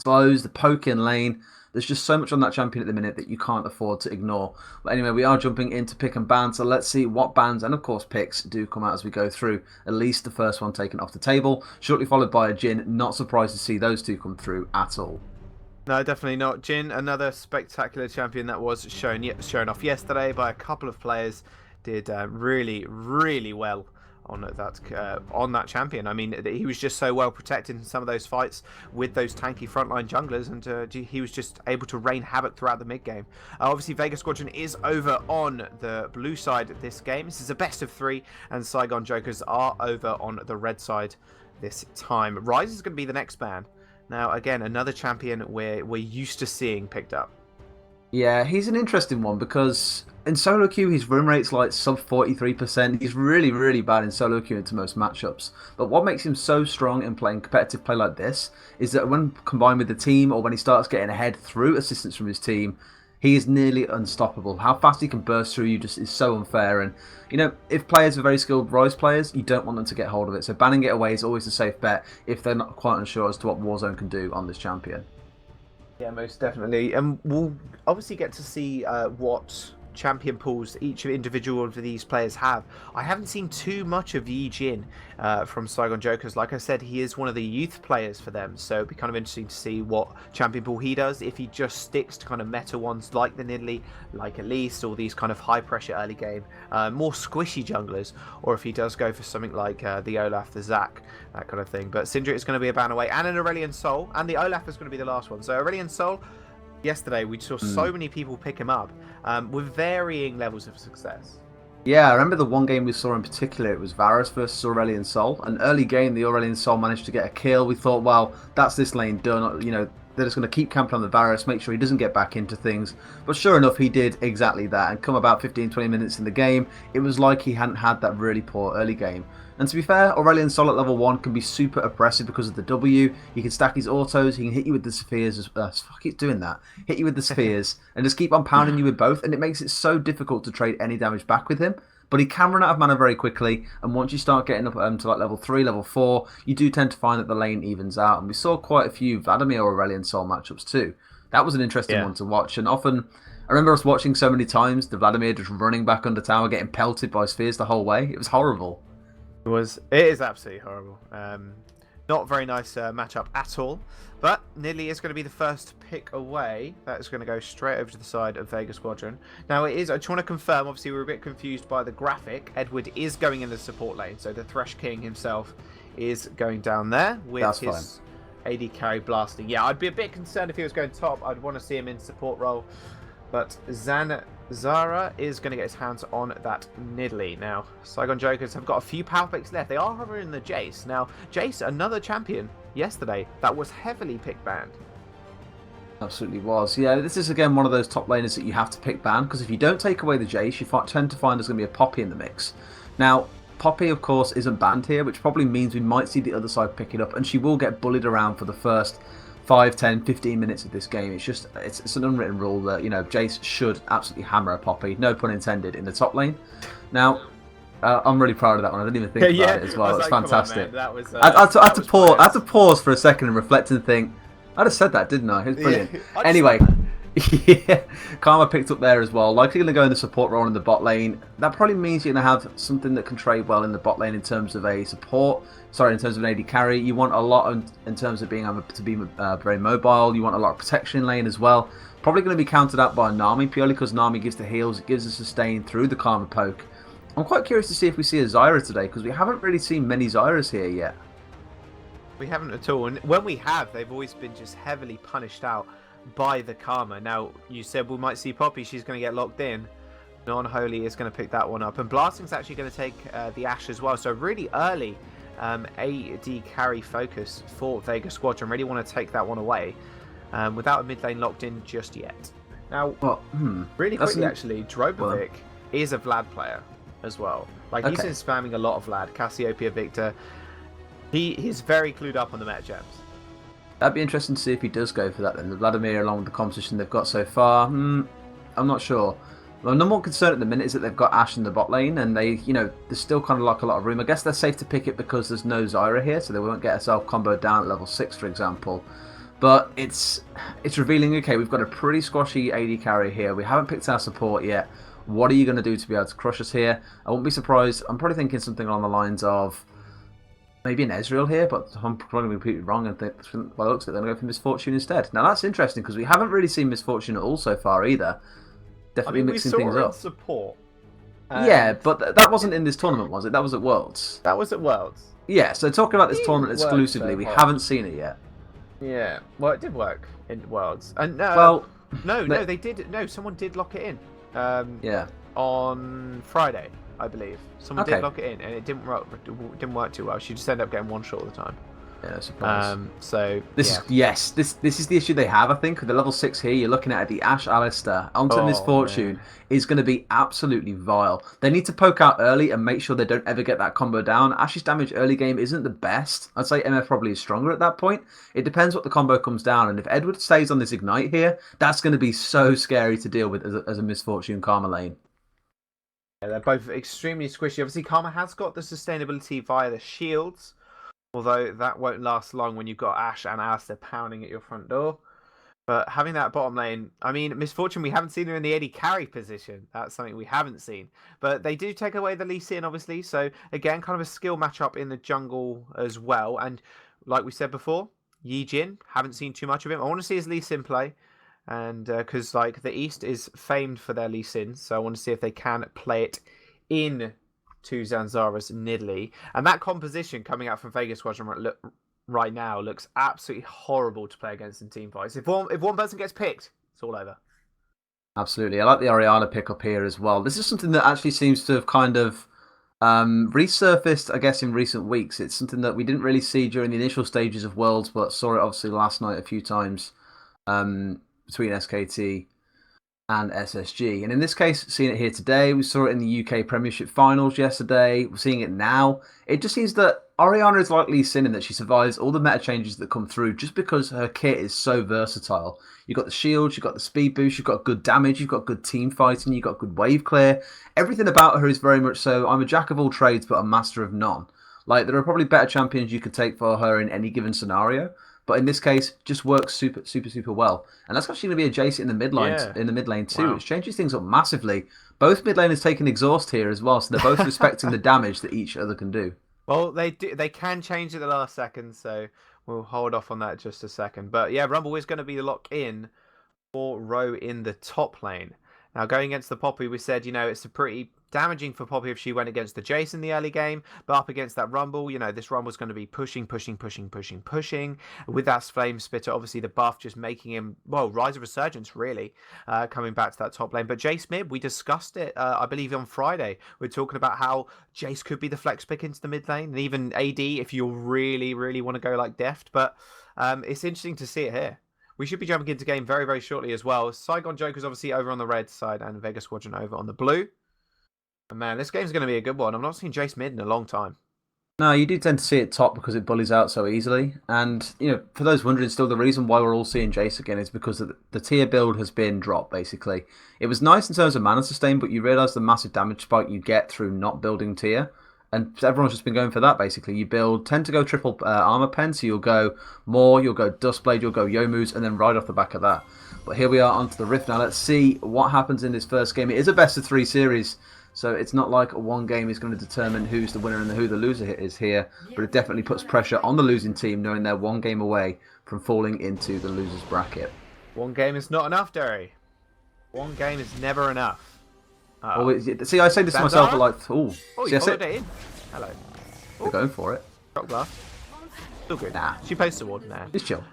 slows, the poke in lane. There's just so much on that champion at the minute that you can't afford to ignore. But anyway, we are jumping into pick and ban, so let's see what bans and of course picks do come out as we go through. At least the first one taken off the table, shortly followed by a Jin. Not surprised to see those two come through at all. No, definitely not. Jin, another spectacular champion that was shown off yesterday by a couple of players, did really, really well on that champion. I mean, he was just so well protected in some of those fights with those tanky frontline junglers, and he was just able to rain havoc throughout the mid game. Obviously, Vega Squadron is over on the blue side of this game. This is a best of 3, and Saigon Jokers are over on the red side this time. Rise is going to be the next ban. Now, again, another champion we're used to seeing picked up. Yeah, he's an interesting one because in solo queue his win rate's like sub 43%. He's really, really bad in solo queue into most matchups. But what makes him so strong in playing competitive play like this is that when combined with the team, or when he starts getting ahead through assistance from his team, he is nearly unstoppable. How fast he can burst through you just is so unfair. And, you know, if players are very skilled Rise players, you don't want them to get hold of it. So banning it away is always a safe bet if they're not quite unsure as to what Warzone can do on this champion. Yeah, most definitely. And we'll obviously get to see what champion pools each individual of these players have. I haven't seen too much of Yi Jin from Saigon Jokers. Like I said, he is one of the youth players for them, so it'd be kind of interesting to see what champion pool he does, if he just sticks to kind of meta ones like the Nidalee, like Elise, or these kind of high pressure early game, more squishy junglers, or if he does go for something like the Olaf, the Zac, that kind of thing. But Syndra is going to be a ban away, and an Aurelion Sol, and the Olaf is going to be the last one. So Aurelion Sol, yesterday we saw so many people pick him up with varying levels of success. Yeah, I remember the one game we saw in particular. It was Varus versus Aurelion Sol. An early game, the Aurelion Sol managed to get a kill. We thought, well, that's this lane done. You know, they're just going to keep camping on the Varus, make sure he doesn't get back into things. But sure enough, he did exactly that. And come about 15-20 minutes in the game, it was like he hadn't had that really poor early game. And to be fair, Aurelion Sol at level 1 can be super oppressive because of the W. He can stack his autos, he can hit you with the spheres. Fuck, he's doing that. Hit you with the spheres and just keep on pounding you with both. And it makes it so difficult to trade any damage back with him. But he can run out of mana very quickly. And once you start getting up to like level 3, level 4, you do tend to find that the lane evens out. And we saw quite a few Vladimir Aurelion Sol matchups too. That was an interesting one to watch. And often, I remember us watching so many times the Vladimir just running back under tower, getting pelted by spheres the whole way. It was horrible. It is absolutely horrible. Not very nice matchup at all. But Nidalee is going to be the first pick away. That is going to go straight over to the side of Vega Squadron. Now it is, I just want to confirm, obviously we were a bit confused by the graphic. Edward is going in the support lane, so the Thresh King himself is going down there with his AD carry blasting. Yeah, I'd be a bit concerned if he was going top. I'd want to see him in support role. But Zara is going to get his hands on that Nidalee. Now, Saigon Jokers have got a few power picks left. They are hovering the Jace. Now, Jace, another champion yesterday that was heavily pick banned. Absolutely was. Yeah, this is again one of those top laners that you have to pick ban, because if you don't take away the Jace, you tend to find there's going to be a Poppy in the mix. Now, Poppy, of course, isn't banned here, which probably means we might see the other side pick it up, and she will get bullied around for the first 5, 10, 15 minutes of this game. It's just, it's an unwritten rule that, you know, Jace should absolutely hammer a Poppy, no pun intended, in the top lane. Now, I'm really proud of that one. I didn't even think about it as well. It's fantastic. I had to pause for a second and reflect and think, I just said that, didn't I? It was brilliant. Yeah, anyway, yeah, Karma picked up there as well. Likely going to go in the support role in the bot lane. That probably means you're going to have something that can trade well in the bot lane in terms of a support. Sorry, in terms of an AD carry. You want a lot in terms of being able to be very mobile. You want a lot of protection in lane as well. Probably going to be countered out by Nami, purely because Nami gives the heals. It gives a sustain through the Karma poke. I'm quite curious to see if we see a Zyra today, because we haven't really seen many Zyras here yet. We haven't at all. And when we have, they've always been just heavily punished out by the Karma. Now, you said we might see Poppy. She's going to get locked in. Non-Holy is going to pick that one up. And Blasting's actually going to take the Ashe as well. So really early AD carry focus for Vega Squadron. Really want to take that one away without a mid lane locked in just yet. Now, really quickly actually, Drobovic is a Vlad player as well. Like, he's been spamming a lot of Vlad. Cassiopeia Victor. He's very clued up on the meta gems. That'd be interesting to see if he does go for that then. The Vladimir, along with the composition they've got so far, I'm not sure. My number one concern at the minute is that they've got Ashe in the bot lane, and they, you know, there's still kind of like a lot of room. I guess they're safe to pick it because there's no Zyra here, so they won't get herself comboed down at level 6, for example. But it's revealing, okay, we've got a pretty squashy AD carry here. We haven't picked our support yet. What are you going to do to be able to crush us here? I won't be surprised. I'm probably thinking something along the lines of maybe an Ezreal here, but I'm probably completely wrong and think, well, it looks like they're going to go for Misfortune instead. Now, that's interesting because we haven't really seen Misfortune at all so far either. Definitely mixing things up. We saw support. Yeah, but that wasn't in this tournament, was it? That was at Worlds. That was at Worlds. Yeah, so talking about this tournament exclusively, we haven't seen it yet. Yeah, well, it did work in Worlds, and no, they did. No, someone did lock it in. Yeah. On Friday, I believe, someone did lock it in, and it didn't work too well. She just ended up getting one shot all the time. Yeah, surprise. So this is the issue they have. I think with the level 6 here, you're looking at the Ashe Alistar onto Misfortune is going to be absolutely vile. They need to poke out early and make sure they don't ever get that combo down. Ashe's damage early game isn't the best. I'd say MF probably is stronger at that point. It depends what the combo comes down, and if Edward stays on this Ignite here, that's going to be so scary to deal with as a Misfortune Karma lane. Yeah, they're both extremely squishy. Obviously, Karma has got the sustainability via the shields. Although that won't last long when you've got Ashe and Alistar pounding at your front door. But having that bottom lane, I mean, Misfortune, we haven't seen her in the AD carry position. That's something we haven't seen. But they do take away the Lee Sin, obviously. So, again, kind of a skill matchup in the jungle as well. And like we said before, Yi Jin, haven't seen too much of him. I want to see his Lee Sin play. And because, like, the East is famed for their Lee Sin. So I want to see if they can play it in to Zanzara's Nidalee. And that composition coming out from Vega Squadron right now looks absolutely horrible to play against in team fights. If one person gets picked, it's all over. Absolutely. I like the Orianna pickup here as well. This is something that actually seems to have kind of resurfaced, I guess, in recent weeks. It's something that we didn't really see during the initial stages of Worlds, but saw it obviously last night a few times between SKT and SSG. And in this case, seeing it here today, we saw it in the UK Premiership Finals yesterday, we're seeing it now. It just seems that Orianna is likely sinning that she survives all the meta changes that come through just because her kit is so versatile. You've got the shields, you've got the speed boost, you've got good damage, you've got good team fighting, you've got good wave clear. Everything about her is very much so, I'm a jack of all trades but a master of none. Like, there are probably better champions you could take for her in any given scenario. But in this case, just works super well. And that's actually going to be a Jace in the mid lane too, which changes things up massively. Both mid laners taking exhaust here as well, so they're both respecting the damage that each other can do. Well, they can change at the last second, so we'll hold off on that just a second. But yeah, Rumble is going to be the lock in for Row in the top lane. Now, going against the Poppy, we said, it's a pretty damaging for Poppy if she went against the Jace in the early game, but up against that Rumble, this Rumble's going to be pushing. With that Flame Spitter, obviously the buff just making him, Rise of Resurgence, really, coming back to that top lane. But Jace mid, we discussed it, I believe, on Friday. We're talking about how Jace could be the flex pick into the mid lane, and even AD if you really want to go like Deft. But it's interesting to see it here. We should be jumping into game very, very shortly as well. Saigon Jokers obviously over on the red side and Vega Squadron over on the blue. And man, this game's going to be a good one. I've not seen Jace mid in a long time. No, you do tend to see it top because it bullies out so easily. And, for those wondering still, the reason why we're all seeing Jace again is because the tier build has been dropped, basically. It was nice in terms of mana sustain, but you realise the massive damage spike you get through not building tier. And everyone's just been going for that, basically. You tend to go triple armor pen, so you'll go Maw, you'll go Dustblade, you'll go Youmuu's, and then right off the back of that. But here we are onto the Rift now. Let's see what happens in this first game. It is a best-of-3 series, so it's not like one game is going to determine who's the winner and who the loser is here, but it definitely puts pressure on the losing team, knowing they're one game away from falling into the loser's bracket. One game is not enough, Derry. One game is never enough. See, I say this to myself, but like, you followed it in. Hello. They're going for it. Drop glass. Still good. Nah. She plays toward now. Just chill.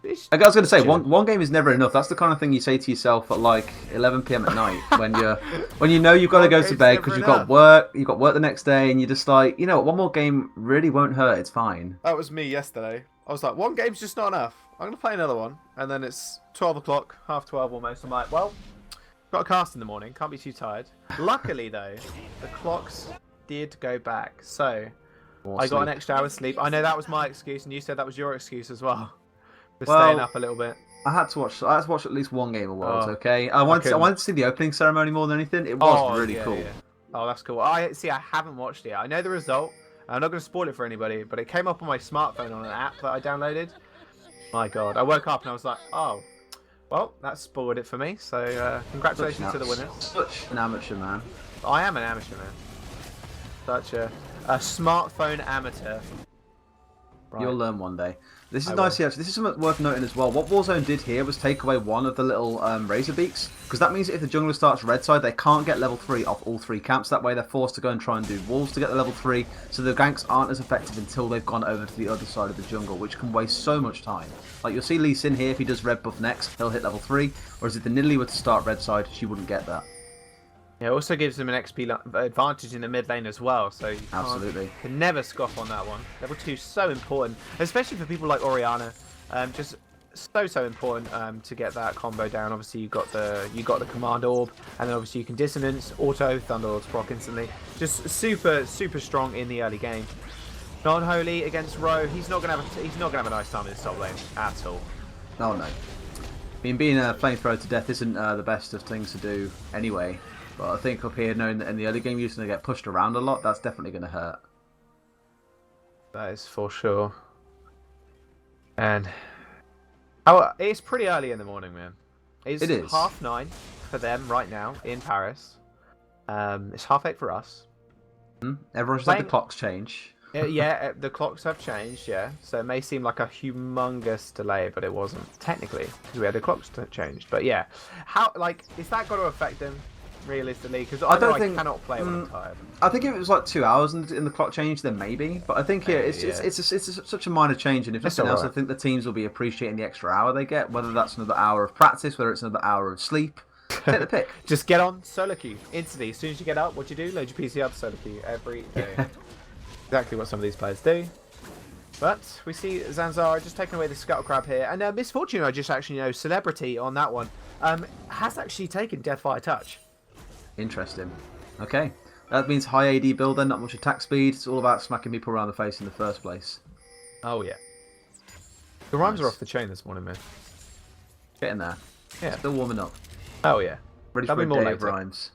I was going to say, one game is never enough. That's the kind of thing you say to yourself at like 11 PM at night when you know you've got to go to bed because you've got work the next day, and you're just like, one more game really won't hurt. It's fine. That was me yesterday. I was like, one game's just not enough. I'm going to play another one, and then it's 12 o'clock, half 12 almost. I'm like, well, got a cast in the morning. Can't be too tired. Luckily, though, the clocks did go back, so I got an extra hour's sleep. I know that was my excuse, and you said that was your excuse as well. For staying up a little bit. I had to watch at least one game of Worlds, okay? I wanted to see the opening ceremony more than anything. It was really cool. Yeah. Oh, that's cool. I haven't watched it. I know the result. I'm not going to spoil it for anybody, but it came up on my smartphone on an app that I downloaded. My God, I woke up and I was like, oh, well, that spoiled it for me. So congratulations to the winners. Such an amateur, man. I am an amateur, man. Such a smartphone amateur. Right. You'll learn one day. This is I nice will. here, actually. This is something worth noting as well. What Warzone did here was take away one of the little razor beaks, because that means that if the jungler starts red side, they can't get level 3 off all 3 camps. That way they're forced to go and try and do walls to get the level 3, so the ganks aren't as effective until they've gone over to the other side of the jungle, which can waste so much time. Like, you'll see Lee Sin here, if he does red buff next, he'll hit level 3, whereas if the Nidalee were to start red side, she wouldn't get that. Yeah, it also gives them an XP advantage in the mid lane as well, so you Absolutely. can never scoff on that one. Level 2 is so important, especially for people like Orianna. Just so important to get that combo down. Obviously you got the command orb, and then obviously you can dissonance, auto, Thunderlord's proc instantly. Just super strong in the early game. Non-holy against Rowe, he's not gonna have a nice time in this top lane at all. Oh no. I mean, being a flamethrower to death isn't the best of things to do anyway. But I think up here, knowing that in the early game you're going to get pushed around a lot, that's definitely going to hurt. That is for sure. And it's pretty early in the morning, man. It is 9:30 for them right now in Paris. It's 8:30 for us. Everyone's just let the clocks change. Yeah, the clocks have changed, yeah. So it may seem like a humongous delay, but it wasn't technically, because we had the clocks changed. But yeah, is that going to affect them? Realistically, because I cannot play when I'm tired. I think if it was like 2 hours in the clock change, then maybe. But I think it's such a minor change, and if nothing else, I think the teams will be appreciating the extra hour they get, whether that's another hour of practice, whether it's another hour of sleep. Take the pick. Just get on solo queue instantly. As soon as you get up, what you do? Load your PC up, solo queue every day. Exactly what some of these players do. But we see Zanzara just taking away the scuttle crab here, and Misfortune, I just actually celebrity on that one, has actually taken Deathfire Touch. Interesting. Okay. That means high AD build then, not much attack speed. It's all about smacking people around the face in the first place. Oh, yeah. The rhymes are off the chain this morning, man. Getting there. Yeah. Still warming up. Oh, yeah. Ready for a day of rhymes.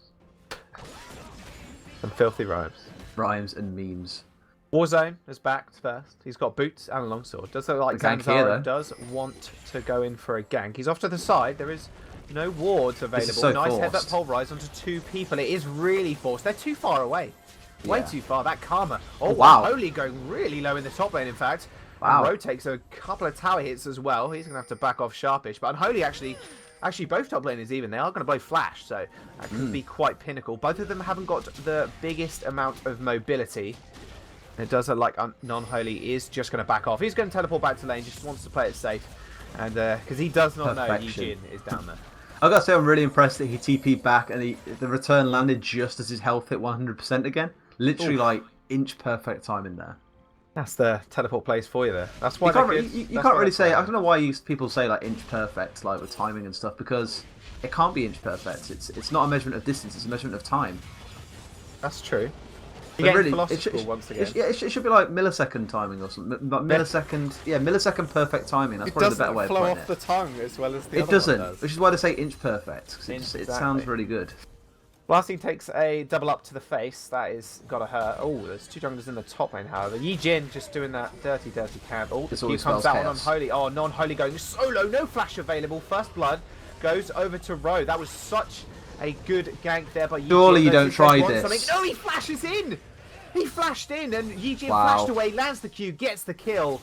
Some filthy rhymes. Rhymes and memes. Warzone is back first. He's got boots and a longsword. Does look like Zanzara does want to go in for a gank. He's off to the side. There is no wards available. So nice forced. headbutt pole rise onto 2 people. It is really forced. They're too far away. Way too far. That Karma. Oh, wow. Holy going really low in the top lane, in fact. Wow. Rowe takes a couple of tower hits as well. He's going to have to back off sharpish. But Unholy actually both top laners even. They are going to blow flash. So that could be quite pinnacle. Both of them haven't got the biggest amount of mobility. It does look like Non-Holy is just going to back off. He's going to teleport back to lane. Just wants to play it safe. And because he does not know Yijin is down there. I gotta say, I'm really impressed that he TP'd back and the return landed just as his health hit 100% again. Literally, like, inch perfect timing there. That's the teleport place for you there. That's why you can't really say. I don't know why people say like inch perfect, like with timing and stuff, because it can't be inch perfect. It's not a measurement of distance. It's a measurement of time. That's true. Really, once again. It should be like millisecond timing or something. Like millisecond perfect timing. That's probably the better way of putting it. It doesn't flow off the tongue as well as the other one does. It doesn't, which is why they say inch perfect. Because it sounds really good. Blasting takes a double up to the face. That is gotta hurt. Oh, there's 2 junglers in the top lane, however. Yijin just doing that dirty camp. Oh, he comes out on Unholy. Oh, Non-Holy going solo. No flash available. First blood goes over to Rowe. That was such a good gank there by Yijin. Surely you don't try this. No, he flashes in. He flashed in and Yijin flashed away, lands the Q, gets the kill.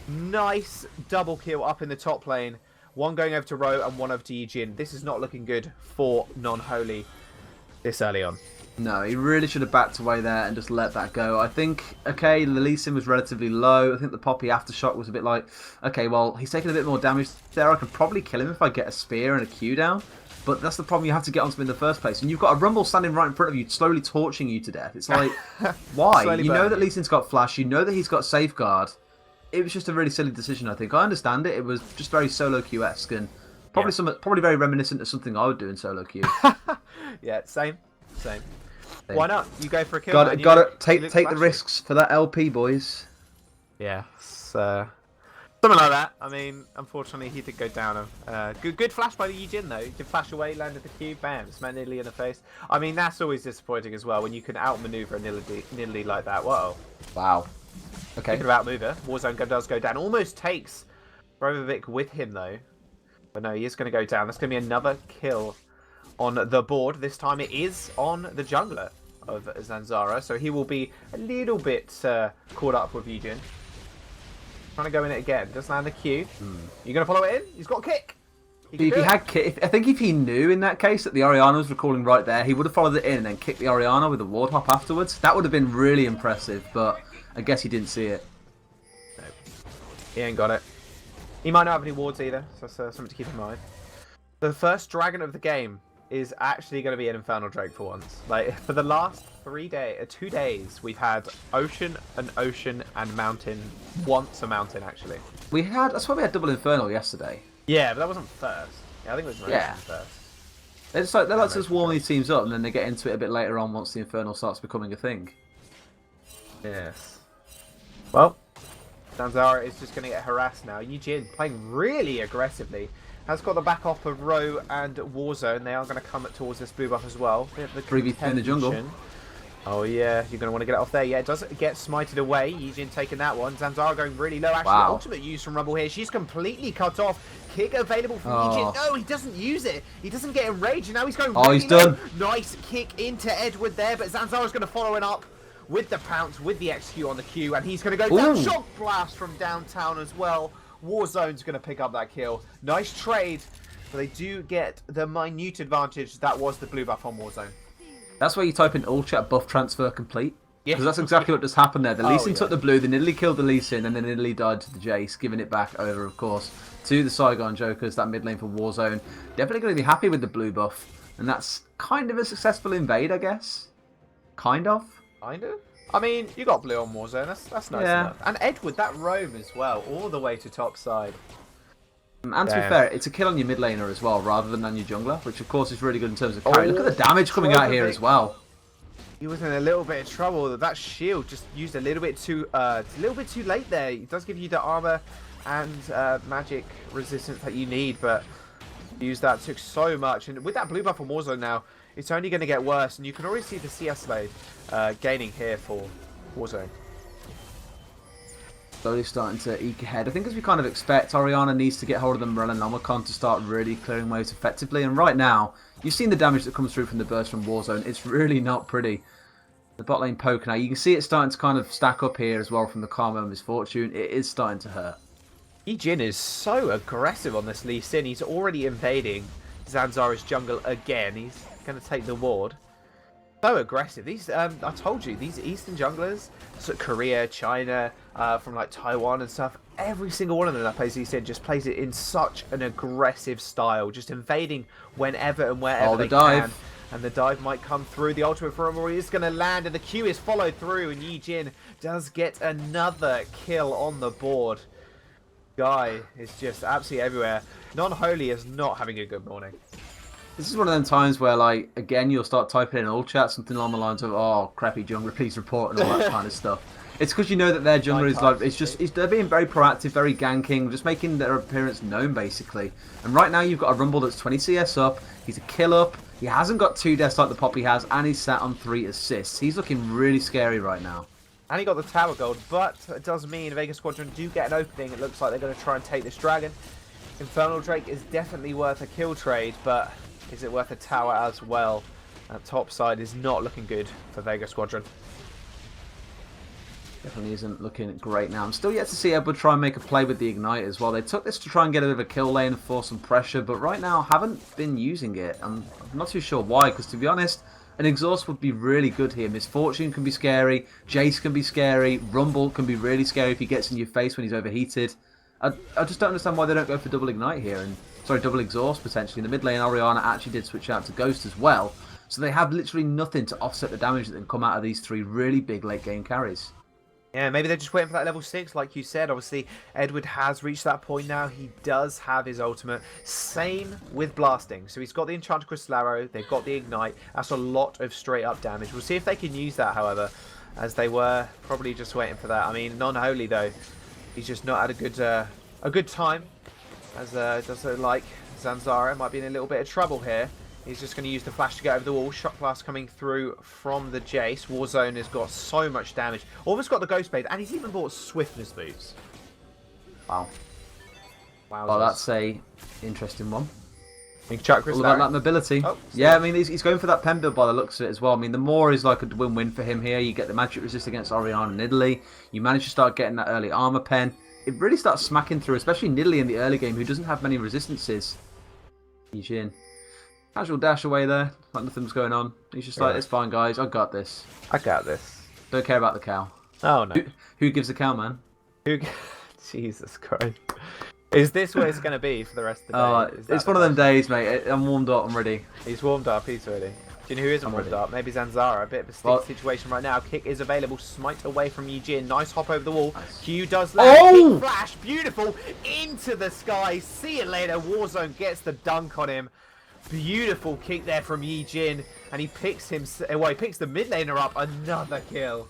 Nice double kill up in the top lane. One going over to Rowe and one over to Yijin. This is not looking good for Non-Holy this early on. No, he really should have backed away there and just let that go. I think, okay, the Lee Sin was relatively low. I think the Poppy Aftershock was a bit like, okay, well, he's taking a bit more damage there. I can probably kill him if I get a spear and a Q down. But that's the problem, you have to get onto him in the first place. And you've got a Rumble standing right in front of you, slowly torching you to death. It's like, why? You know that Lee Sin's got Flash, you know that he's got Safeguard. It was just a really silly decision, I think. I understand it. It was just very solo queue-esque and probably very reminiscent of something I would do in solo queue. Yeah, same. Why not? You go for a kill. Got it. Take the risks for that LP, boys. Yeah, something like that. I mean, unfortunately, he did go down. Good flash by the Yijin, though. He did flash away, landed the Q, bam, smacked Nidalee in the face. I mean, that's always disappointing as well, when you can outmaneuver a Nidalee like that. Whoa. Wow. Okay. Thinking about mover, Warzone does go down. Almost takes Brovovic with him, though. But no, he is going to go down. That's going to be another kill on the board. This time it is on the jungler of Zanzara. So he will be a little bit caught up with Yujin. Trying to go in it again. Does land the Q. You're going to follow it in? He's got a kick. I think if he knew in that case that the Orianna was recalling right there, he would have followed it in and then kicked the Orianna with a ward hop afterwards. That would have been really impressive, but I guess he didn't see it. No. He ain't got it. He might not have any wards either, so that's something to keep in mind. The first dragon of the game is actually going to be an Infernal Drake for once. Like, for the last 2 days, we've had ocean, and mountain. Once a mountain, actually. That's why we had double Infernal yesterday. Yeah, but that wasn't first. Yeah, I think it was first. They like to just warm these teams up, and then they get into it a bit later on once the Infernal starts becoming a thing. Yes. Well, Zanzara is just going to get harassed now. Yujin playing really aggressively. Has got the back off of Row and Warzone. They are going to come towards this blue buff as well. 3v2 in the jungle. Oh yeah, you're going to want to get it off there. Yeah, it does get smited away. Yujin taking that one. Zanzara going really low. Actually, ultimate use from Rumble here. She's completely cut off. Kick available from Yujin. No, he doesn't use it. He doesn't get enraged. And now he's going really he's done. Low. Nice kick into Edward there. But Zanzara's going to follow it up with the pounce, with the XQ on the Q. And he's going to go down. Shock blast from downtown as well. Warzone's going to pick up that kill. Nice trade. But they do get the minute advantage. That was the blue buff on Warzone. That's why you type in all chat buff transfer complete. Because that's exactly what just happened there. The Lee Sin took the blue, they nearly killed the Lee Sin, and then they nearly died to the Jace, giving it back over, of course, to the Saigon Jokers, that mid lane for Warzone. Definitely going to be happy with the blue buff. And that's kind of a successful invade, I guess. Kind of. Kind of? I mean, you got blue on Warzone. That's nice enough. And Edward, that roam as well, all the way to top side. And to be fair, it's a kill on your mid laner as well, rather than on your jungler, which of course is really good in terms of carry. Look at the damage coming out here as well. He was in a little bit of trouble. That shield just used a little bit too late there. It does give you the armor and magic resistance that you need, but use that took so much. And with that blue buff on Warzone now, it's only going to get worse. And you can already see the CS load gaining here for Warzone. Slowly starting to eke ahead. I think as we kind of expect, Orianna needs to get hold of the Morellonomicon to start really clearing waves effectively. And right now, you've seen the damage that comes through from the burst from Warzone. It's really not pretty. The bot lane poke now. You can see it starting to kind of stack up here as well from the Karma and Misfortune. It is starting to hurt. Yujin is so aggressive on this Lee Sin. He's already invading Zanzara's jungle again. He's going to take the ward. So aggressive. These, I told you, these Eastern junglers, so Korea, China, from like Taiwan and stuff, every single one of them that plays Lee Sin just plays it in such an aggressive style, just invading whenever and wherever they can. And the dive might come through. The ultimate from Rory is going to land, and the Q is followed through, and Yujin does get another kill on the board. Guy is just absolutely everywhere. Non-Holy is not having a good morning. This is one of them times where, like, again, you'll start typing in all chat something along the lines of, "Oh, crappy jungler, please report," and all that kind of stuff. It's because you know that their jungler is like, they're being very proactive, very ganking, just making their appearance known, basically. And right now you've got a Rumble that's 20 CS up, he's a kill up, he hasn't got 2 deaths like the Poppy has, and he's sat on 3 assists. He's looking really scary right now. And he got the tower gold, but it does mean Vega Squadron do get an opening. It looks like they're going to try and take this dragon. Infernal Drake is definitely worth a kill trade, but is it worth a tower as well? That top side is not looking good for Vega Squadron. Definitely isn't looking great now. I'm still yet to see Edward try and make a play with the Ignite as well. They took this to try and get a bit of a kill lane and force some pressure, but right now haven't been using it. I'm not too sure why, because to be honest, an exhaust would be really good here. Misfortune can be scary, Jace can be scary, Rumble can be really scary if he gets in your face when he's overheated. I just don't understand why they don't go for double Ignite here, and double exhaust potentially. In the mid lane, Orianna actually did switch out to Ghost as well, so they have literally nothing to offset the damage that can come out of these 3 really big late game carries. Yeah, maybe they're just waiting for that level 6, like you said. Obviously, Edward has reached that point now. He does have his ultimate. Same with blasting. So he's got the Enchanted Crystal Arrow. They've got the Ignite. That's a lot of straight-up damage. We'll see if they can use that, however, as they were probably just waiting for that. I mean, Non-Holy, though, he's just not had a good time, as it does look like Zanzara might be in a little bit of trouble here. He's just going to use the flash to get over the wall. Shock blast coming through from the Jace. Warzone has got so much damage. Almost got the Ghost Blade, and he's even bought Swiftness boots. Wow. Wow. Well, that's a interesting one. Chakras All about that mobility. Oh, yeah, I mean, he's going for that pen build by the looks of it as well. I mean, the more is like a win-win for him here. You get the magic resist against Orion and Italy. You manage to start getting that early armor pen. It really starts smacking through, especially Nidalee in the early game, who doesn't have many resistances. Yijin. Casual dash away there, like nothing's going on. He's just like, it's fine, guys. I got this. I got this. Don't care about the cow. Oh, no. Who gives a cow, man? Jesus Christ. Is this what it's going to be for the rest of the day? It's one of them days, mate. I'm warmed up. I'm ready. He's warmed up. He's ready. Do you know who isn't warmed up? Maybe Zanzara. A bit of a sticky situation right now. Kick is available. Smite away from Yijin. Nice hop over the wall. Nice. Q does land. Oh! Kick flash. Beautiful. Into the sky. See you later. Warzone gets the dunk on him. Beautiful kick there from Yijin. And he picks him. Well, he picks the mid laner up. Another kill.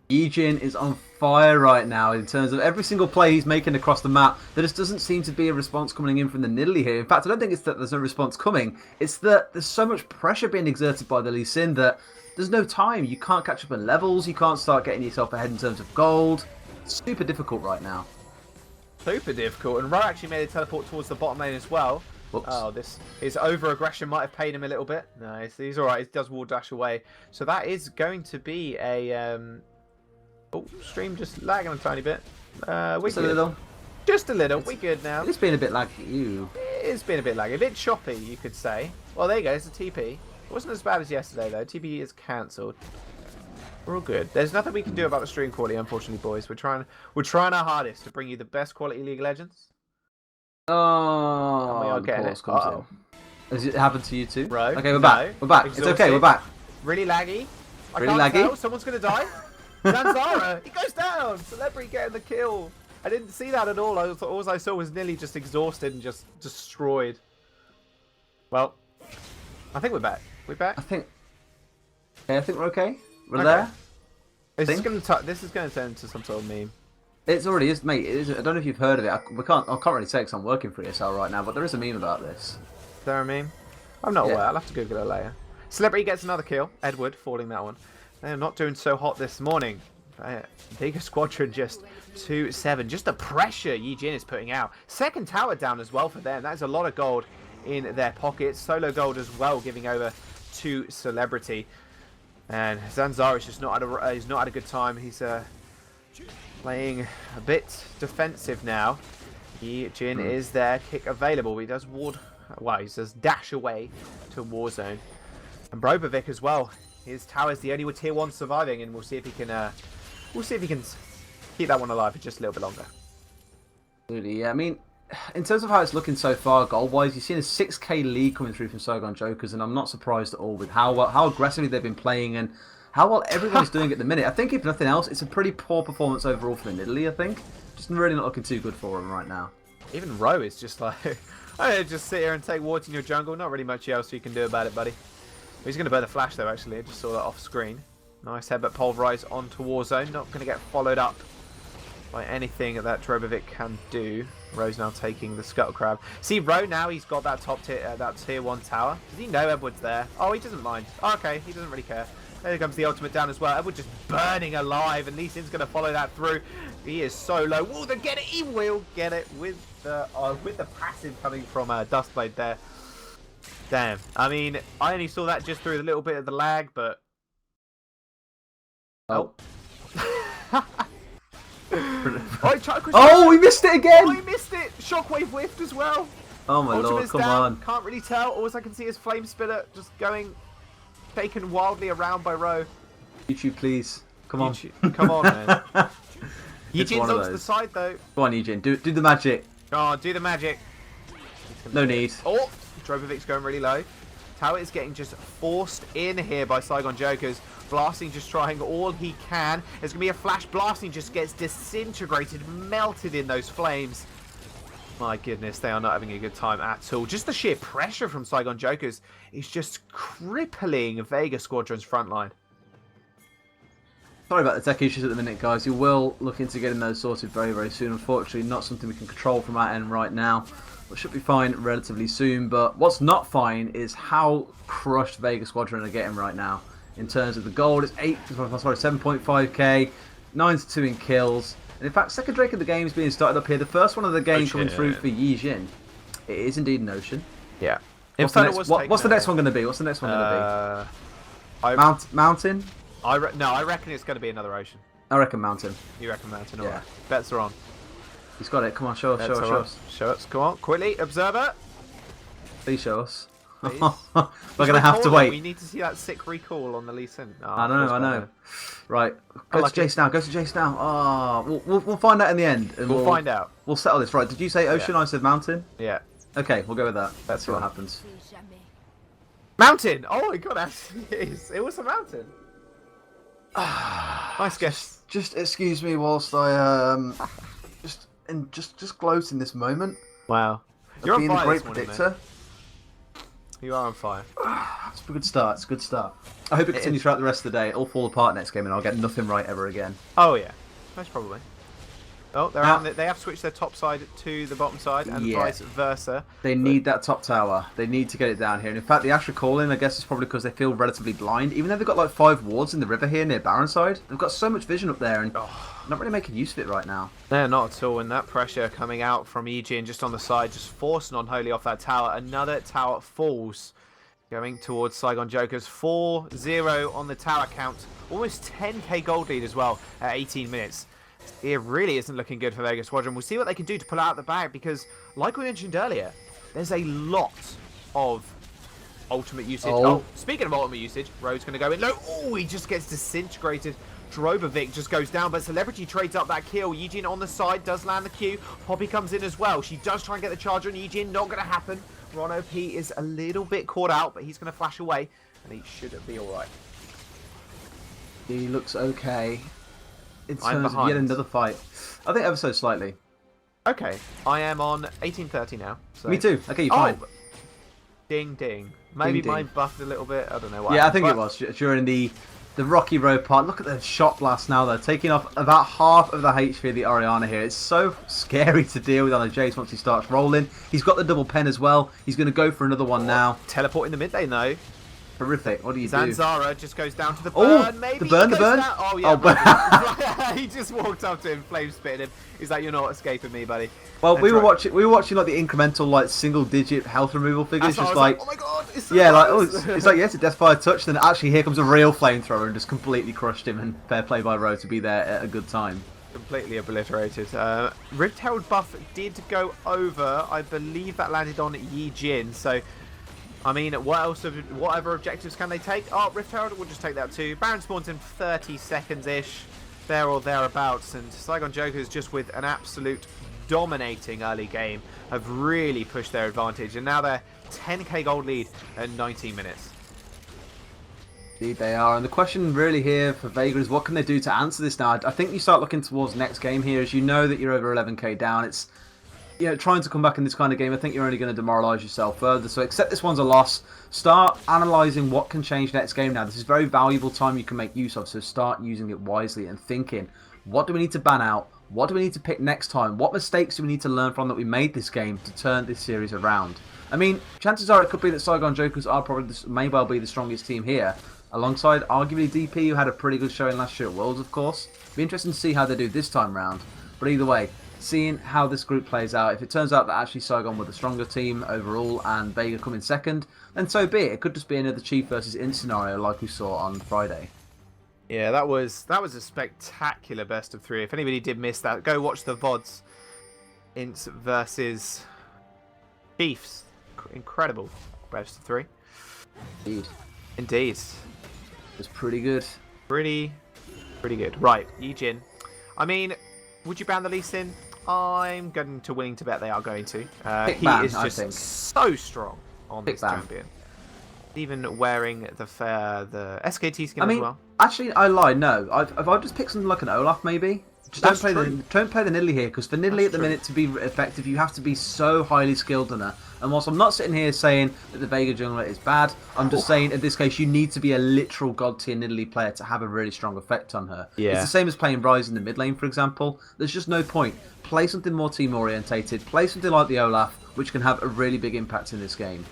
Yijin is on fire right now in terms of every single play he's making across the map. There just doesn't seem to be a response coming in from the Nidalee here. In fact, I don't think it's that there's no response coming. It's that there's so much pressure being exerted by the Lee Sin that there's no time. You can't catch up in levels. You can't start getting yourself ahead in terms of gold. It's super difficult right now. Super difficult. And Ro actually made a teleport towards the bottom lane as well. Whoops. Oh, his over-aggression might have paid him a little bit. No, he's all right. He does wall dash away. So that is going to be a... Oh, stream just lagging a tiny bit. Just a little. Just a little. We're good now. It's been a bit laggy. It's been a bit laggy. A bit choppy, you could say. Well, there you go. It's a TP. It wasn't as bad as yesterday, though. TP is cancelled. We're all good. There's nothing we can do about the stream quality, unfortunately, boys. We're trying our hardest to bring you the best quality League of Legends. Oh, and we are getting it. Has it happened to you too? Right. Okay, we're back. We're back. Exhausted. It's okay. We're back. Really laggy. Really laggy. Tell. Someone's going to die. Zanzara, he goes down. Celebrity getting the kill. I didn't see that at all. All I saw was nearly just exhausted and just destroyed. Well, I think we're back. We're back. I think we're okay. We're there. This is going to turn into some sort of meme. It already is, mate. It is, I don't know if you've heard of it. I can't really say because I'm working for ESL right now, but there is a meme about this. Is there a meme? I'm not aware. I'll have to Google it later. Celebrity gets another kill. Edward falling that one. They're not doing so hot this morning. Vega Squadron just 2-7. Just the pressure Yijin is putting out. Second tower down as well for them. That is a lot of gold in their pockets. Solo gold as well, giving over to Celebrity. And Zanzara is just not at a good time. He's playing a bit defensive now. Yijin is there. Kick available. He does ward. Well, he says dash away to Warzone. And Brobovic as well. His tower is the only tier 1 surviving, and we'll see if he can. Keep that one alive for just a little bit longer. Absolutely, yeah. I mean, in terms of how it's looking so far, goal-wise, you've seen a 6k lead coming through from Saigon Jokers, and I'm not surprised at all with how aggressively they've been playing and how well everyone's doing at the minute. I think if nothing else, it's a pretty poor performance overall for the Nidalee. I think just really not looking too good for them right now. Even Ro is just like, just sit here and take water in your jungle. Not really much else you can do about it, buddy. He's going to burn the flash, though, actually. I just saw that off screen. Nice headbutt pulverize onto Warzone. Not going to get followed up by anything that Drobovic can do. Ro's now taking the Scuttle Crab. See, Ro now, he's got that tier 1 tower. Does he know Edward's there? Oh, he doesn't mind. Oh, okay, he doesn't really care. There comes the ultimate down as well. Edward just burning alive, and Lee Sin's going to follow that through. He is so low. Will they get it? He will get it with the passive coming from Dustblade there. Damn. I mean, I only saw that just through a little bit of the lag, but... Oh. Oh, we missed it again! Oh, he missed it! Shockwave whiffed as well. Oh my lord, come on. Can't really tell. All I can see is Flame Spitter just taken wildly around by Ro. YouTube, please. Come on. Come on, man. Yijin's onto the side, though. Go on, Yijin. Do the magic. Oh, do the magic. No need. Oh, Drobovic's going really low. Tower is getting just forced in here by Saigon Jokers. Blasting just trying all he can. There's going to be a flash. Blasting just gets disintegrated, melted in those flames. My goodness, they are not having a good time at all. Just the sheer pressure from Saigon Jokers is just crippling Vega Squadron's front line. Sorry about the tech issues at the minute, guys. You will look into getting those sorted very, very soon. Unfortunately, not something we can control from our end right now. But should be fine relatively soon. But what's not fine is how crushed Vega Squadron are getting right now. In terms of the gold, it's 7.5k, 9-2 in kills. And in fact, second Drake of the game is being started up here. The first one of the game Ocean. coming through for Yi Jin. It is indeed an Ocean. Yeah. What's the next one going to be? What's the next one going to be? Mountain? No, I reckon it's going to be another Ocean. I reckon Mountain. You reckon Mountain? Yeah. Alright. Bets are on. He's got it. Come on, show us. Show us. Come on, quickly. Observer. Please show us. Please. We're going to have to wait. We need to see that sick recall on the Lee Sin. Oh, I know. Right. Go to Jace now. Oh, we'll find out in the end. And we'll find out. We'll settle this. Right. Did you say Ocean? Yeah. I said Mountain? Yeah. Okay, we'll go with that. Let's see what happens. Mountain! Oh my god, actually it is. It was a mountain. Nice guess. Just excuse me whilst I just gloat in this moment. Wow. You're on fire. Being a great this morning, predictor. You are on fire. It's a good start. It's a good start. I hope it continues throughout the rest of the day. It'll fall apart next game, and I'll get nothing right ever again. Oh yeah, most probably. Oh, they have switched their top side to the bottom side, and vice versa. They need that top tower. They need to get it down here. And in fact, the Asher calling, I guess, is probably because they feel relatively blind. Even though they've got like 5 wards in the river here near Baronside, they've got so much vision up there, and not really making use of it right now. No, not at all. And that pressure coming out from EG just on the side, just forcing Unholy off that tower. Another tower falls, going towards Saigon Jokers. 4-0 on the tower count. Almost 10k gold lead as well at 18 minutes. It really isn't looking good for Vega Squadron. We'll see what they can do to pull out the bag because, like we mentioned earlier, there's a lot of ultimate usage. Oh, speaking of ultimate usage, Road's going to go in low. Oh, he just gets disintegrated. Drobovic just goes down, but Celebrity trades up that kill. Yijin on the side does land the Q. Poppy comes in as well. She does try and get the charge on Yijin. Not going to happen. Ron OP is a little bit caught out, but he's going to flash away, and he should be all right. He looks okay. In terms of yet another fight. I think ever so slightly. Okay. I am on 1830 now. So. Me too. Okay, you're fine. Ding, ding. Maybe mine buffed a little bit. I don't know why. Yeah, I think it was during the Rocky Road part. Look at the shot blast now. They're taking off about half of the HP of the Oriana here. It's so scary to deal with on a Jace once he starts rolling. He's got the double pen as well. He's going to go for another one now. Teleport in the mid lane though. Horrific. What do you do? Zanzara just goes down to the burn. Oh, maybe the burn. Oh, yeah. Oh, he just walked up to him, flame spitting him. He's like, you're not escaping me, buddy. Well, we were watching like the incremental, like single-digit health removal figures, just like, oh my god, it's so it's like yes, a Deathfire touch. Then actually, here comes a real flamethrower and just completely crushed him. And fair play by Road to be there at a good time. Completely obliterated. Rift Herald buff did go over. I believe that landed on Yi Jin. So. I mean, whatever objectives can they take? Oh, Rift Herald, we'll just take that too. Baron spawns in 30 seconds-ish, there or thereabouts, and Saigon Jokers, just with an absolute dominating early game, have really pushed their advantage, and now they're 10k gold lead at 19 minutes. Indeed they are, and the question really here for Vega is what can they do to answer this now? I think you start looking towards next game here, as you know that you're over 11k down. It's trying to come back in this kind of game, I think you're only going to demoralise yourself further. So accept this one's a loss. Start analysing what can change next game now. This is very valuable time you can make use of, so start using it wisely and thinking, what do we need to ban out? What do we need to pick next time? What mistakes do we need to learn from that we made this game to turn this series around? I mean, chances are it could be that Saigon Jokers are probably may well be the strongest team here, alongside arguably DP, who had a pretty good showing last year at Worlds, of course. Be interesting to see how they do this time round. But either way, seeing how this group plays out, if it turns out that actually Saigon were the stronger team overall and Vega come in second, then so be it. It could just be another Chief versus Int scenario like we saw on Friday. Yeah, that was a spectacular best of 3. If anybody did miss that, go watch the VODs. Ints versus Chiefs. Incredible best of 3. Indeed. It was pretty good. Pretty good. Right, Yijin. I mean, would you ban the Lee Sin? I'm going to willing to bet they are going to. He is just so strong on this champion. Even wearing the SKT skin as well. Actually, I lied. No, I've just picked something like an Olaf maybe. Just don't play the Nidalee here, because for Nidalee at the minute to be effective, you have to be so highly skilled on her. And whilst I'm not sitting here saying that the Vega jungler is bad, I'm just saying in this case you need to be a literal god tier Nidalee player to have a really strong effect on her. Yeah. It's the same as playing Ryze in the mid lane, for example. There's just no point. Play something more team orientated. Play something like the Olaf, which can have a really big impact in this game.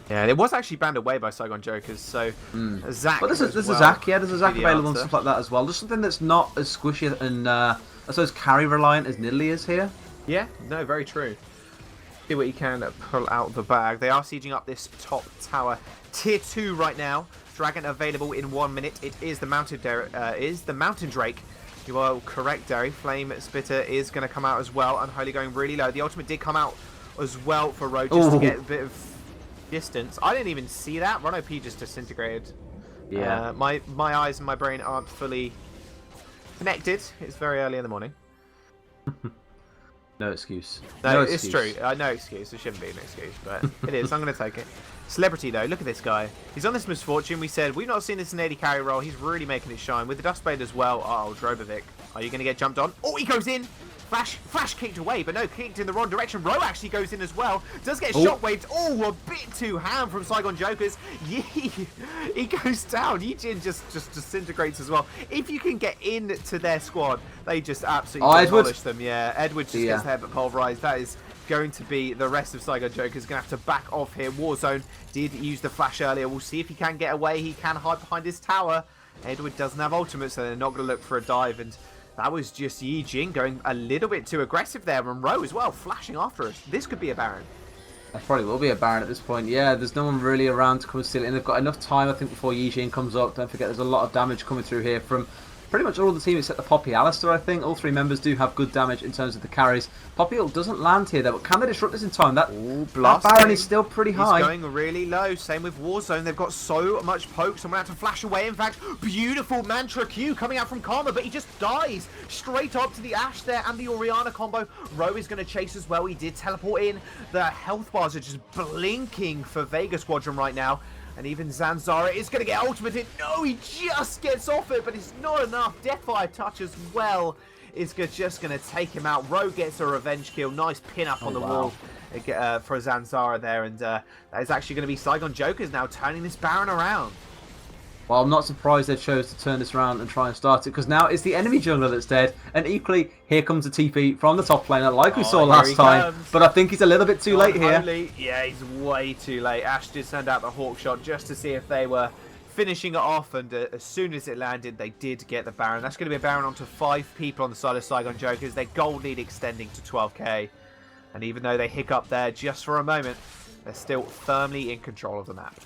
Yeah, it was actually banned away by Saigon Jokers, so Zac. But there's a Zac, there's a Zac available and stuff like that as well. Just something that's not as squishy and I suppose, carry reliant as Nidalee is here. Yeah, no, very true. See what you can pull out the bag. They are sieging up this top tower. Tier 2 right now. Dragon available in 1 minute. It is the mountain Drake. You are correct, Derry. Flame Spitter is going to come out as well. Unholy going really low. The ultimate did come out as well for Ro, just to get a bit of distance. I didn't even see that. Ron OP just disintegrated. Yeah. My eyes and my brain aren't fully connected. It's very early in the morning. No excuse. No, it's true. No excuse. There shouldn't be an excuse, but it is. I'm going to take it. Celebrity, though. Look at this guy. He's on this misfortune. We said we've not seen this in AD carry role. He's really making it shine. With the Dustblade as well. Oh, Drobovic. Are you going to get jumped on? Oh, he goes in. Flash kicked away, but no, kicked in the wrong direction. Ro actually goes in as well. Does get shockwaved. Oh, a bit too ham from Saigon Jokers. He goes down. Yijin just disintegrates as well. If you can get into their squad, they just absolutely demolish them. Yeah, Edward just gets their head pulverized. That is going to be the rest of Saigon Jokers. Going to have to back off here. Warzone did use the flash earlier. We'll see if he can get away. He can hide behind his tower. Edward doesn't have ultimate, so they're not going to look for a dive. And that was just Yijin going a little bit too aggressive there, and Ro as well, flashing after us. This could be a Baron. That probably will be a Baron at this point. Yeah, there's no one really around to come and steal it, and they've got enough time, I think, before Yijin comes up. Don't forget, there's a lot of damage coming through here from pretty much all the team except the Poppy Alistair, I think. All three members do have good damage in terms of the carries. Poppy ult doesn't land here, though, but can they disrupt this in time? That Baron is still pretty high. He's going really low. Same with Warzone. They've got so much poke. Someone had to flash away. In fact, beautiful Mantra Q coming out from Karma, but he just dies straight up to the Ashe there and the Orianna combo. Ro is going to chase as well. He did teleport in. The health bars are just blinking for Vega Squadron right now. And even Zanzara is going to get ultimated. No, he just gets off it, but it's not enough. Deathfire touch as well is just going to take him out. Ro gets a revenge kill. Nice pin up on the wall for Zanzara there. And that is actually going to be Saigon Jokers now turning this Baron around. Well, I'm not surprised they chose to turn this around and try and start it, because now it's the enemy jungler that's dead, and equally, here comes a TP from the top laner, like we saw last time, but I think he's a little bit too late here. Yeah, he's way too late. Ashe did send out the Hawk shot just to see if they were finishing it off, and as soon as it landed, they did get the Baron. That's going to be a Baron onto 5 people on the side of Saigon Jokers. Their gold lead extending to 12k, and even though they hiccup there just for a moment, they're still firmly in control of the map.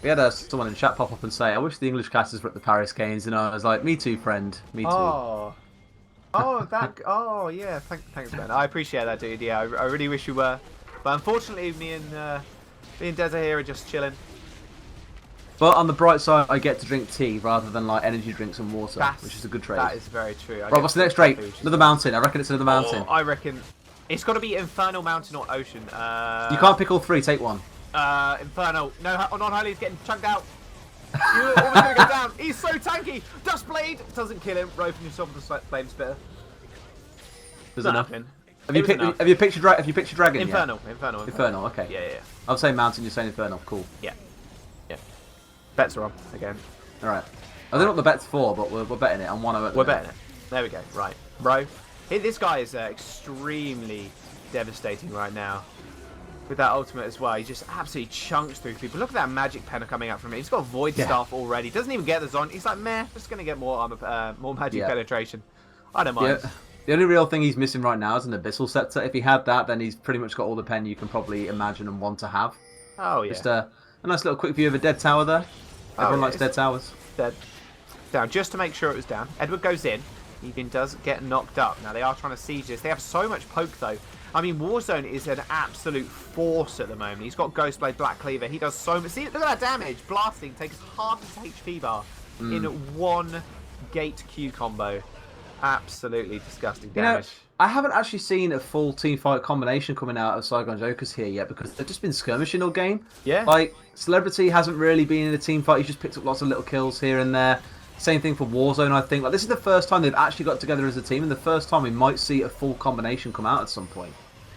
We had someone in chat pop up and say, I wish the English casters were at the Paris Games, and I was like, me too, friend, me too. Oh, yeah, thanks, Ben. I appreciate that, dude. Yeah, I really wish you were. But unfortunately, me and Deza here are just chilling. But on the bright side, I get to drink tea rather than like energy drinks and water, which is a good trade. That is very true. Right, what's the next trade? Another mountain. I reckon it's another mountain. I reckon it's got to be Infernal Mountain or Ocean. You can't pick all 3, take one. Infernal. No, non-holy is getting chunked out. You're almost going to go down. He's so tanky. Dustblade doesn't kill him. Roping yourself with the Flame Spitter. There's enough. Have you pictured dragon Infernal. yet? Infernal. Okay. Yeah. I'm saying mountain. You're saying infernal. Cool. Yeah. Bets are on again. All right. I don't know what the bet's for, but we're betting it. I'm 1-0. We're betting it. There we go. Right, bro. This guy is extremely devastating right now. With that ultimate as well, he just absolutely chunks through people. Look at that magic penner coming out from him. He's got Void Staff already. Doesn't even get the Zon. He's like, meh, just going to get more armor, more magic penetration. I don't mind. Yeah. The only real thing he's missing right now is an Abyssal Scepter. If he had that, then he's pretty much got all the pen you can probably imagine and want to have. Oh, yeah. Just a nice little quick view of a dead tower there. Everyone likes dead towers. Dead. Down, just to make sure it was down. Edward goes in. Even does get knocked up. Now, they are trying to siege this. They have so much poke, though. I mean, Warzone is an absolute force at the moment. He's got Ghostblade, Black Cleaver. He does so much. See, look at that damage. Blasting takes half his HP bar in one gate Q combo. Absolutely disgusting damage. I haven't actually seen a full teamfight combination coming out of Saigon Jokers here yet, because they've just been skirmishing all game. Yeah. Like, Celebrity hasn't really been in a teamfight. He's just picked up lots of little kills here and there. Same thing for Warzone, I think. Like, this is the first time they've actually got together as a team, and the first time we might see a full combination come out at some point.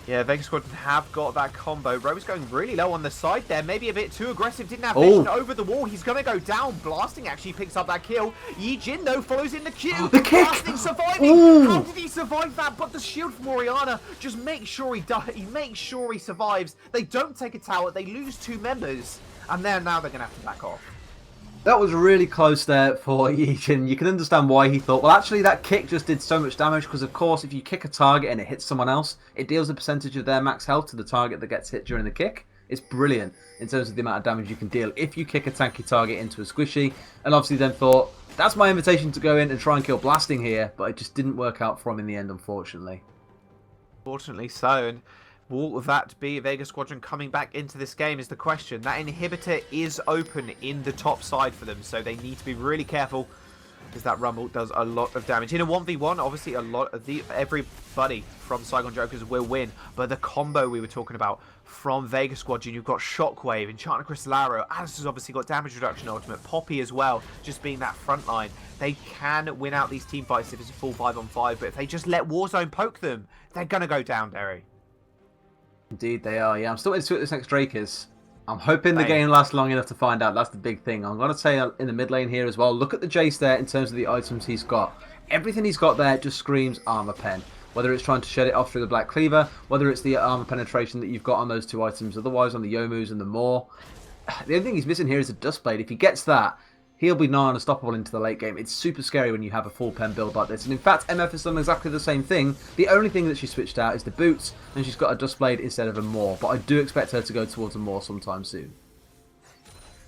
Yeah, Vega Squadron have got that combo. Ro's going really low on the side there. Maybe a bit too aggressive. Didn't have vision over the wall. He's going to go down. Blasting actually picks up that kill. Yijin, though, follows in the queue. The kick! Blasting surviving. How did he survive that? But the shield from Orianna just makes sure he does. He makes sure he survives. They don't take a tower. They lose 2 members. And now they're going to have to back off. That was really close there for Yijin. You can understand why he thought, well, actually, that kick just did so much damage because, of course, if you kick a target and it hits someone else, it deals a percentage of their max health to the target that gets hit during the kick. It's brilliant in terms of the amount of damage you can deal if you kick a tanky target into a squishy. And obviously then thought, that's my invitation to go in and try and kill Blasting here, but it just didn't work out for him in the end, unfortunately. Fortunately so, and will that be Vega Squadron coming back into this game is the question. That inhibitor is open in the top side for them, so they need to be really careful because that Rumble does a lot of damage. In a 1v1, obviously a lot of everybody from Saigon Jokers will win, but the combo we were talking about from Vega Squadron, you've got Shockwave, Enchanted Crystal Arrow, Alice has obviously got Damage Reduction Ultimate, Poppy as well, just being that front line. They can win out these team fights if it's a full 5-on-5, but if they just let Warzone poke them, they're going to go down, Derry. Indeed they are, yeah. I'm still waiting to see what this next Drake is. I'm hoping the game lasts long enough to find out. That's the big thing. I'm going to say in the mid lane here as well, look at the Jace there in terms of the items he's got. Everything he's got there just screams armor pen. Whether it's trying to shed it off through the Black Cleaver, whether it's the armor penetration that you've got on those two items. Otherwise, on the Yomus and the Maw, the only thing he's missing here is a Dustblade. If he gets that, he'll be nigh unstoppable into the late game. It's super scary when you have a full pen build like this. And in fact, MF has done exactly the same thing. The only thing that she switched out is the boots, and she's got a Dustblade instead of a Maw. But I do expect her to go towards a Maw sometime soon.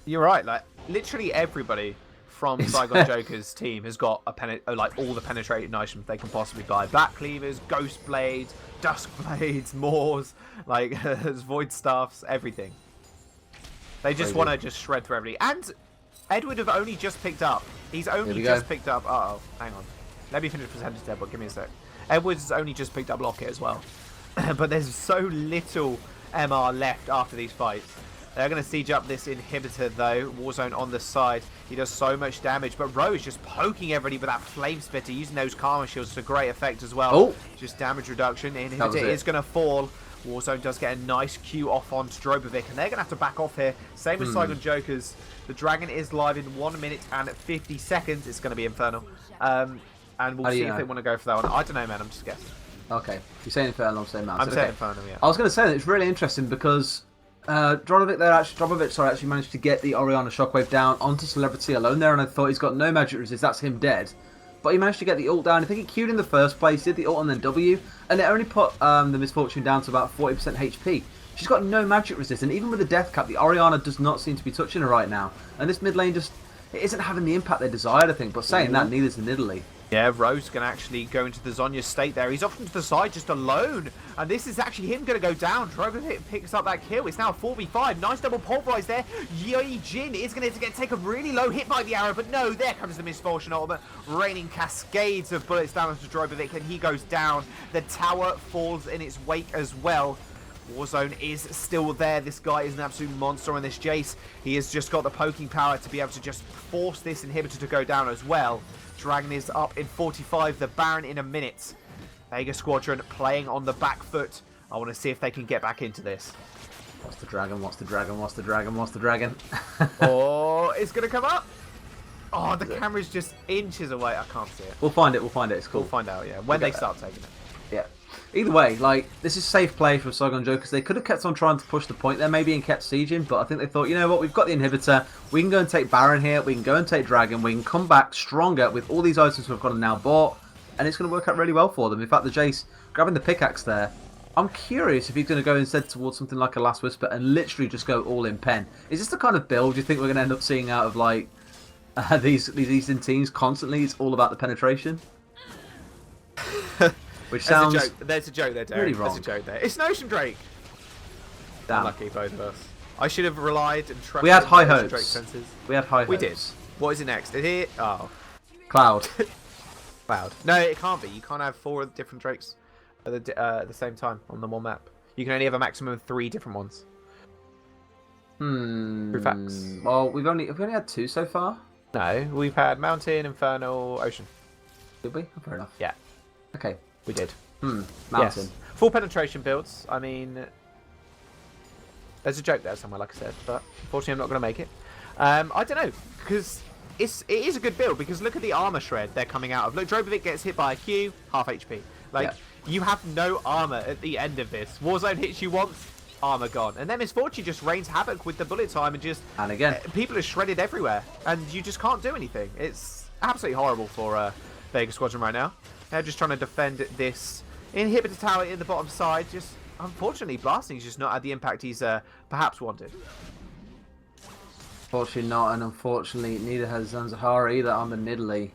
You're right. Like literally everybody from Saigon Jokers team has got like all the penetrating items they can possibly buy. Black Cleavers, Ghost Blades, Dusk Blades, Maws, like Void Staffs, everything. They just want to just shred through everybody. And Edward have only just picked up. He's only just picked up. Uh-oh, hang on. Let me finish percentage there, but give me a sec. Edward's only just picked up Locket as well. But there's so little MR left after these fights. They're going to siege up this inhibitor though. Warzone on the side. He does so much damage, but Ro is just poking everybody with that flame spitter, using those karma shields to great effect as well. Oh. Just damage reduction. The inhibitor is going to fall. Warzone does get a nice Q off onto Drobovic, and they're going to have to back off here. Same as Saigon Jokers. The Dragon is live in 1 minute and 50 seconds. It's going to be Infernal. And we'll see if they want to go for that one. I don't know, man. I'm just guessing. Okay. You're saying Infernal, I'm saying Mountain. I'm saying Infernal, yeah. I was going to say that it's really interesting because Drobovic actually managed to get the Orianna Shockwave down onto Celebrity alone there, and I thought he's got no magic resist, that's him dead. But he managed to get the ult down. I think he queued in the first place, did the ult and then W, and it only put the Misfortune down to about 40% HP. She's got no magic resist, and even with the death cap, the Orianna does not seem to be touching her right now. And this mid lane just it isn't having the impact they desired, I think. But saying that, neither's in Italy. Yeah, Rose can actually go into the Zhonya state there. He's off to the side just alone. And this is actually him going to go down. Drogovic picks up that kill. It's now a 4v5. Nice double pulverize there. Yijin is going to take a really low hit by the arrow. But no, there comes the Misfortune ultimate. Raining cascades of bullets down onto Drogovic. And he goes down. The tower falls in its wake as well. Warzone is still there. This guy is an absolute monster on this Jace. He has just got the poking power to be able to just force this inhibitor to go down as well. Dragon is up in 45, the Baron in a minute. Vega Squadron playing on the back foot. I want to see if they can get back into this. What's the dragon? What's the dragon? What's the dragon? What's the dragon? Oh, it's going to come up. Oh, the camera's just inches away. I can't see it. We'll find it. We'll find it. It's cool. We'll find out, yeah. When they start taking it. Yeah. Either way, like, this is safe play from Saigon Jokers. They could have kept on trying to push the point there maybe and kept sieging, but I think they thought, you know what, we've got the inhibitor. We can go and take Baron here. We can go and take Dragon. We can come back stronger with all these items we've got now bought, and it's going to work out really well for them. In fact, the Jace grabbing the pickaxe there, I'm curious if he's going to go instead towards something like a Last Whisper and literally just go all in pen. Is this the kind of build you think we're going to end up seeing out of, like, these Eastern teams constantly? It's all about the penetration? Which sounds there's a joke there, Derek. Really wrong. There's a joke there. It's an Ocean Drake. Damn. Unlucky, both of us. I should have relied and trusted. We had high Ocean Drake hopes. senses. We had high hopes. We did. What is it next? Is it? Oh, Cloud. Cloud. No, it can't be. You can't have 4 different Drakes at the same time on the one map. You can only have a maximum of 3 different ones. True facts. Well, we've only had 2 so far. No, we've had Mountain, Infernal, Ocean. Did we? Oh, fair enough. Yeah. Okay. We did. Mountain. Yes. Full penetration builds. I mean, there's a joke there somewhere, like I said, but unfortunately I'm not going to make it. I don't know, because it is a good build, because look at the armor shred they're coming out of. Look, Drobovic gets hit by a Q, half HP. Like, you have no armor at the end of this. Warzone hits you once, armor gone. And then Misfortune just rains havoc with the bullet time and just... And again. People are shredded everywhere. And you just can't do anything. It's absolutely horrible for Vega Squadron right now. They're just trying to defend this inhibitor tower in the bottom side. Just, unfortunately, Blasting's just not had the impact he's perhaps wanted. Unfortunately not, and unfortunately neither has Zanzahara either. I'm in Italy.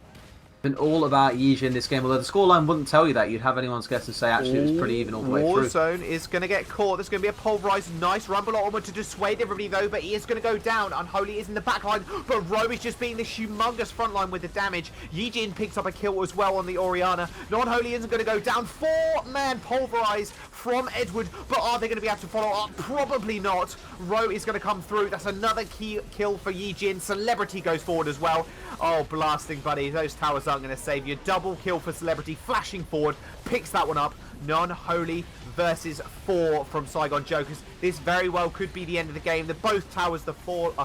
Been all about Yiji in this game, although the scoreline wouldn't tell you that. You'd have anyone's guess and say actually it was pretty even all the way through. Warzone is going to get caught. There's going to be a pulverized, nice rumble armor to dissuade everybody though, but he is going to go down. Unholy is in the back line, but Roe is just being this humongous front line with the damage. Yijin picks up a kill as well on the Oriana. Non-Holy isn't going to go down. 4-man pulverized from Edward, but are they going to be able to follow up? Probably not. Roe is going to come through. That's another key kill for Yijin. Celebrity goes forward as well. Oh, Blasting, buddy. Those towers aren't going to save you. Double kill for Celebrity, flashing forward, picks that one up. Non-Holy versus 4 from Saigon Jokers. This very well could be the end of the game. Both towers are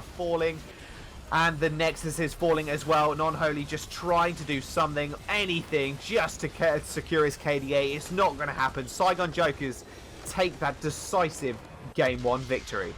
falling, and the Nexus is falling as well. Non-Holy just trying to do something, anything, just to secure his KDA. It's not going to happen. Saigon Jokers take that decisive Game 1 victory.